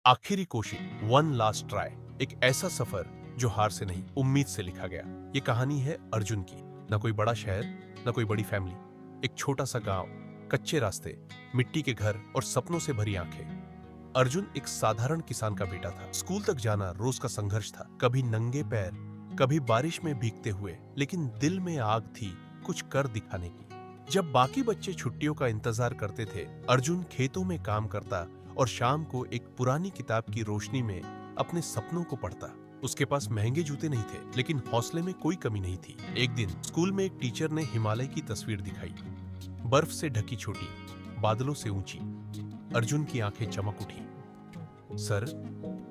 आखिरी कोशिश, one last try, एक ऐसा सफर जो हार से नहीं उम्मीद से लिखा गया। ये कहानी है अर्जुन की। न कोई बड़ा शहर, न कोई बड़ी फैमिली, एक छोटा सा गांव, कच्चे रास्ते, मिट्टी के घर और सपनों से भरी आंखें। अर्जुन एक साधारण किसान का बेटा था। स्कूल तक जाना रोज का संघर्ष था, कभी नंगे पैर, कभी बारिश में भीगते हुए, लेकिन दिल में आग थी कुछ कर दिखाने की। जब बाकी बच्चे छुट्टियों का इंतजार करते थे, अर्जुन खेतों में काम करता और शाम को एक पुरानी किताब की रोशनी में अपने सपनों को पढ़ता। उसके पास महंगे जूते नहीं थे, लेकिन हौसले में कोई कमी नहीं थी। एक दिन स्कूल में एक टीचर ने हिमालय की तस्वीर दिखाई, बर्फ से ढकी छोटी, बादलों से ऊंची। अर्जुन की आंखें चमक उठी। सर,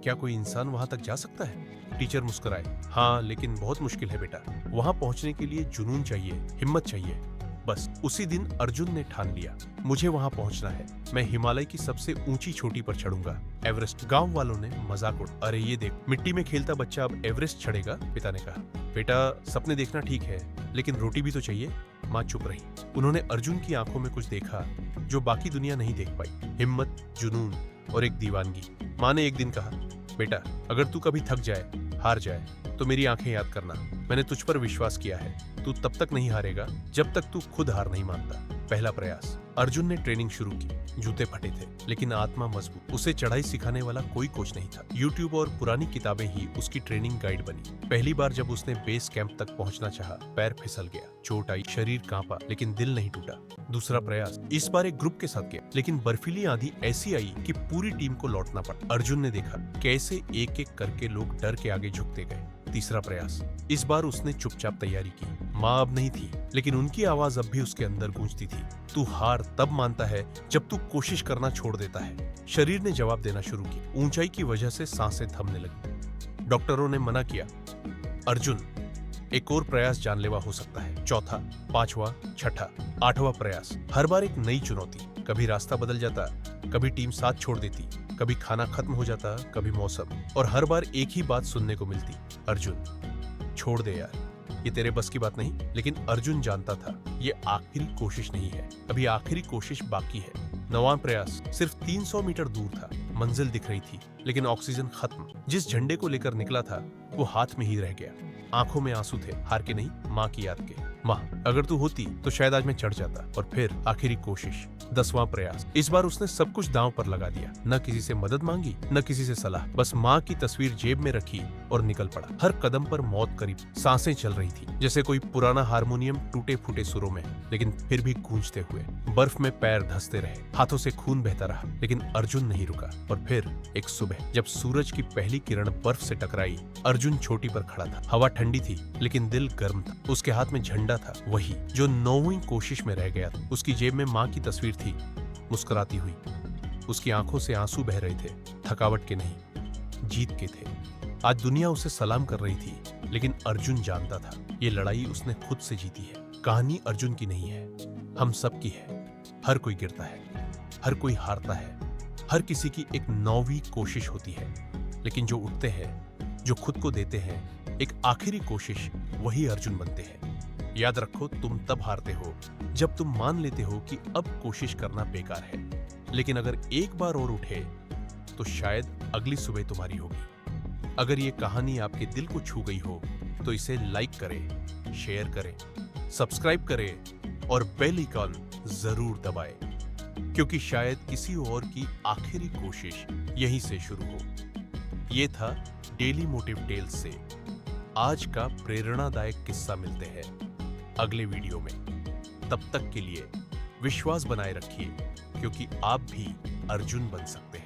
क्या कोई इंसान वहां तक जा सकता है? टीचर मुस्कुराए। हाँ, लेकिन बहुत मुश्किल है बेटा। वहां पहुंचने के लिए जुनून चाहिए, हिम्मत चाहिए। बस उसी दिन अर्जुन ने ठान लिया, मुझे वहां पहुंचना है। मैं हिमालय की सबसे ऊंची चोटी पर चढ़ूंगा, एवरेस्ट। गांव वालों ने मजाक उड़ा, अरे ये देख, मिट्टी में खेलता बच्चा अब एवरेस्ट चढ़ेगा। पिता ने कहा, बेटा सपने देखना ठीक है, लेकिन रोटी भी तो चाहिए। माँ चुप रही। उन्होंने अर्जुन की आंखों में कुछ देखा जो बाकी दुनिया नहीं देख पाई, हिम्मत, जुनून और एक दीवानगी। माँ ने एक दिन कहा, बेटा अगर तू कभी थक जाए, हार जाए, तो मेरी आंखें याद करना। मैंने तुझ पर विश्वास किया है। तू तब तक नहीं हारेगा जब तक तू खुद हार नहीं मानता। पहला प्रयास। अर्जुन ने ट्रेनिंग शुरू की। जूते फटे थे, लेकिन आत्मा मजबूत। उसे चढ़ाई सिखाने वाला कोई कोच नहीं था। यूट्यूब और पुरानी किताबें ही उसकी ट्रेनिंग गाइड बनी। पहली बार जब उसने बेस कैंप तक पहुंचना चाहा, पैर फिसल गया, चोट आई, शरीर कांपा, लेकिन दिल नहीं टूटा। दूसरा प्रयास। इस बार एक ग्रुप के साथ गया, लेकिन बर्फीली आंधी ऐसी आई कि पूरी टीम को लौटना पड़ा। अर्जुन ने देखा कैसे एक एक करके लोग डर के आगे झुकते गए। तीसरा प्रयास। इस बार उसने चुपचाप तैयारी की। माँ अब नहीं थी, लेकिन उनकी आवाज अब भी उसके अंदर गूंजती थी। तू हार तब मानता है जब तू कोशिश करना छोड़ देता है। शरीर ने जवाब देना शुरू किया। ऊंचाई की वजह से सांसें थमने लगी। डॉक्टरों ने मना किया, अर्जुन एक और प्रयास जानलेवा हो सकता है। चौथा, पांचवा, छठा, आठवां प्रयास। हर बार एक नई चुनौती। कभी रास्ता बदल जाता, कभी टीम साथ छोड़ देती, कभी खाना खत्म हो जाता, कभी मौसम, और हर बार एक ही बात सुनने को मिलती, अर्जुन छोड़ दे यार, ये तेरे बस की बात नहीं। लेकिन अर्जुन जानता था ये आखिरी कोशिश नहीं है, अभी आखिरी कोशिश बाकी है। नौवां प्रयास। सिर्फ 300 मीटर दूर था, मंजिल दिख रही थी, लेकिन ऑक्सीजन खत्म। जिस झंडे को लेकर निकला था वो हाथ में ही रह गया। आंखों में आंसू थे, हार के नहीं, माँ की याद के। माँ अगर तू होती तो शायद आज मैं चढ़ जाता। और फिर आखिरी कोशिश, 10वां प्रयास। इस बार उसने सब कुछ दांव पर लगा दिया। न किसी से मदद मांगी, न किसी से सलाह, बस माँ की तस्वीर जेब में रखी और निकल पड़ा। हर कदम पर मौत करीब। सांसें चल रही थी जैसे कोई पुराना हारमोनियम टूटे फूटे सुरों में, लेकिन फिर भी गूंजते हुए। बर्फ में पैर धंसते रहे, हाथों से खून बहता रहा, लेकिन अर्जुन नहीं रुका। और फिर एक सुबह जब सूरज की पहली किरण बर्फ से टकराई, अर्जुन चोटी पर खड़ा था। हवा ठंडी थी, लेकिन दिल गर्म था। उसके हाथ में झंडा था, वही जो 9वीं कोशिश में रह गया था। उसकी जेब में माँ की तस्वीर थी, मुस्कुराती हुई। उसकी आंखों से आंसू बह रहे थे, थकावट के नहीं, जीत के थे। आज दुनिया उसे सलाम कर रही थी, लेकिन अर्जुन जानता था ये लड़ाई उसने खुद से जीती है। कहानी अर्जुन की नहीं है, हम सब की है। हर कोई गिरता है, हर कोई हारता है, हर किसी की एक 9वीं कोशिश होती है, लेकिन जो उठते हैं, जो खुद को देते हैं एक आखिरी कोशिश, वही अर्जुन बनते हैं। याद रखो, तुम तब हारते हो जब तुम मान लेते हो कि अब कोशिश करना बेकार है, लेकिन अगर एक बार और उठे तो शायद अगली सुबह तुम्हारी होगी। अगर ये कहानी आपके दिल को छू गई हो तो इसे लाइक करें, शेयर करें, सब्सक्राइब करें और बेल आइकन जरूर दबाएं, क्योंकि शायद किसी और की आखिरी कोशिश यहीं से शुरू हो। ये था डेली मोटिव टेल्स से आज का प्रेरणादायक किस्सा। मिलते हैं अगले वीडियो में। तब तक के लिए विश्वास बनाए रखिए, क्योंकि आप भी अर्जुन बन सकते हैं।